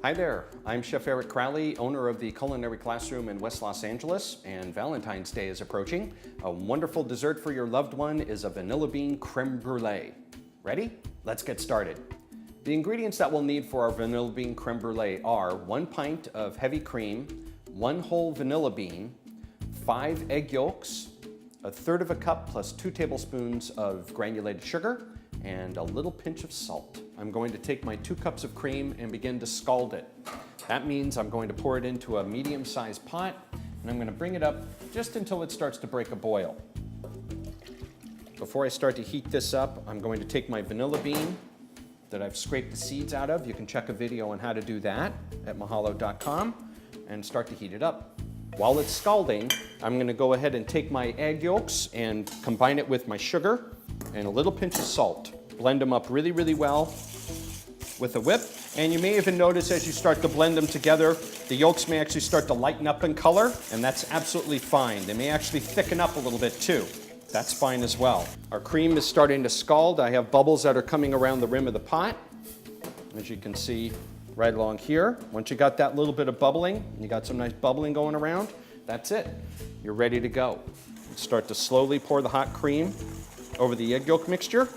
Hi there, I'm Chef Eric Crowley, owner of the Culinary Classroom in West Los Angeles, and Valentine's Day is approaching. A wonderful dessert for your loved one is a vanilla bean creme brulee. Ready? Let's get started. The ingredients that we'll need for our vanilla bean creme brulee are 1 pint of heavy cream, 1 whole vanilla bean, 5 egg yolks, 1/3 cup plus 2 tablespoons of granulated sugar, and a little pinch of salt. I'm going to take my 2 cups of cream and begin to scald it. That means I'm going to pour it into a medium-sized pot, and I'm going to bring it up just until it starts to break a boil. Before I start to heat this up, I'm going to take my vanilla bean that I've scraped the seeds out of. You can check a video on how to do that at mahalo.com and start to heat it up. While it's scalding, I'm going to go ahead and take my egg yolks and combine it with my sugar and a little pinch of salt. Blend them up really, really well with a whip. And you may even notice as you start to blend them together, the yolks may actually start to lighten up in color, and that's absolutely fine. They may actually thicken up a little bit too. That's fine as well. Our cream is starting to scald. I have bubbles that are coming around the rim of the pot, as you can see right along here. Once you got that little bit of bubbling, you got some nice bubbling going around, that's it. You're ready to go. Start to slowly pour the hot cream over the egg yolk mixture.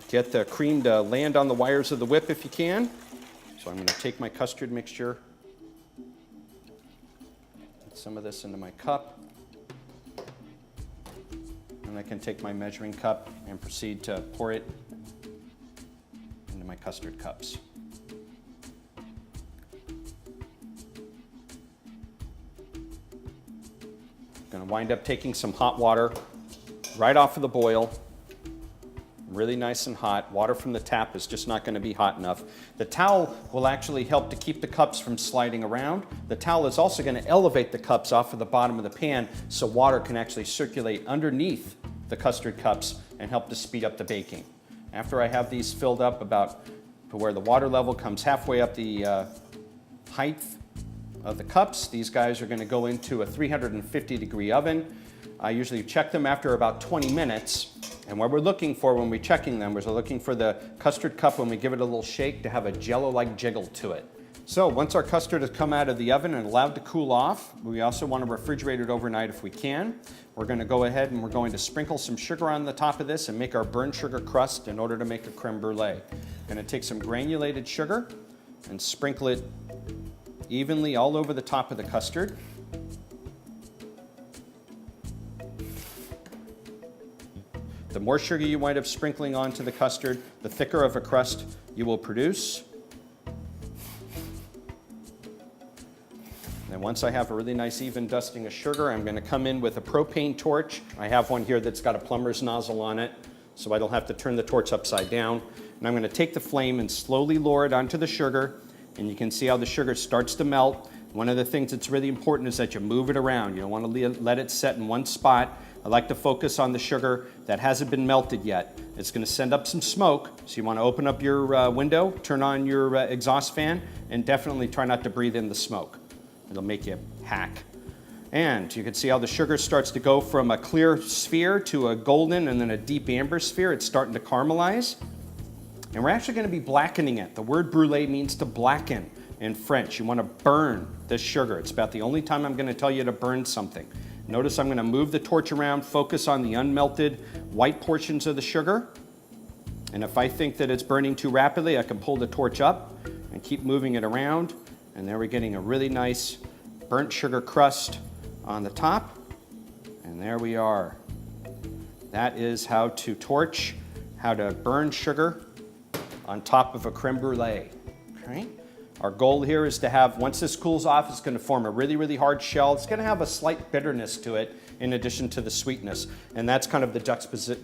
Get the cream to land on the wires of the whip if you can. So I'm going to take my custard mixture, put some of this into my cup, and I can take my measuring cup and proceed to pour it into my custard cups. Going to wind up taking some hot water right off of the boil. Really nice and hot. Water from the tap is just not going to be hot enough. The towel will actually help to keep the cups from sliding around. The towel is also going to elevate the cups off of the bottom of the pan so water can actually circulate underneath the custard cups and help to speed up the baking. After I have these filled up about to where the water level comes halfway up the height of the cups, these guys are going to go into a 350-degree oven. I usually check them after about 20 minutes. And what we're looking for when we're checking them is we're looking for the custard cup, when we give it a little shake, to have a jello-like jiggle to it. So once our custard has come out of the oven and allowed to cool off, we also want to refrigerate it overnight if we can. We're going to go ahead and we're going to sprinkle some sugar on the top of this and make our burnt sugar crust in order to make a creme brulee. Going to take some granulated sugar and sprinkle it evenly all over the top of the custard. The more sugar you wind up sprinkling onto the custard, the thicker of a crust you will produce. And then once I have a really nice even dusting of sugar, I'm going to come in with a propane torch. I have one here that's got a plumber's nozzle on it, so I don't have to turn the torch upside down. And I'm going to take the flame and slowly lower it onto the sugar, and you can see how the sugar starts to melt. One of the things that's really important is that you move it around. You don't want to let it set in one spot. I like to focus on the sugar that hasn't been melted yet. It's going to send up some smoke, so you want to open up your window, turn on your exhaust fan, and definitely try not to breathe in the smoke. It'll make you hack. And you can see how the sugar starts to go from a clear sphere to a golden and then a deep amber sphere. It's starting to caramelize. And we're actually going to be blackening it. The word brulee means to blacken in French. You want to burn this sugar. It's about the only time I'm going to tell you to burn something. Notice I'm going to move the torch around, focus on the unmelted white portions of the sugar. And if I think that it's burning too rapidly, I can pull the torch up and keep moving it around. And there we're getting a really nice burnt sugar crust on the top. And there we are. That is how to torch, how to burn sugar on top of a creme brulee. Okay? Our goal here is to have, once this cools off, it's going to form a really, really hard shell. It's going to have a slight bitterness to it in addition to the sweetness. And that's kind of the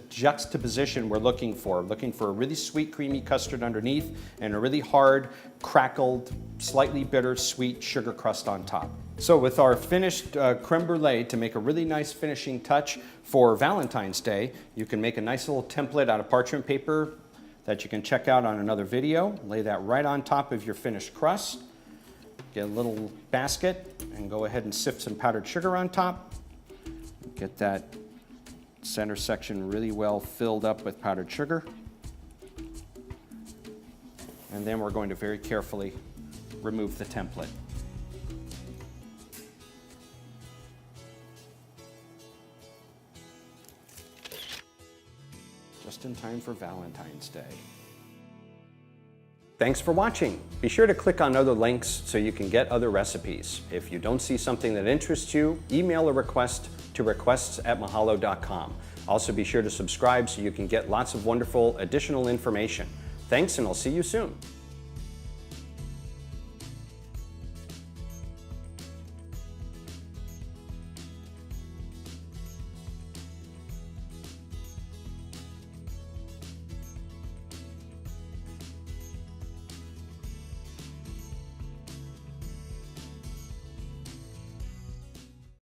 juxtaposition we're looking for. Looking for a really sweet, creamy custard underneath and a really hard, crackled, slightly bitter, sweet sugar crust on top. So with our finished creme brulee, to make a really nice finishing touch for Valentine's Day, you can make a nice little template out of parchment paper that you can check out on another video. Lay that right on top of your finished crust. Get a little basket and go ahead and sift some powdered sugar on top. Get that center section really well filled up with powdered sugar. And then we're going to very carefully remove the template. Just in time for Valentine's Day. Thanks for watching. Be sure to click on other links so you can get other recipes. If you don't see something that interests you, email a request to requests@mahalo.com. Also be sure to subscribe so you can get lots of wonderful additional information. Thanks, and I'll see you soon.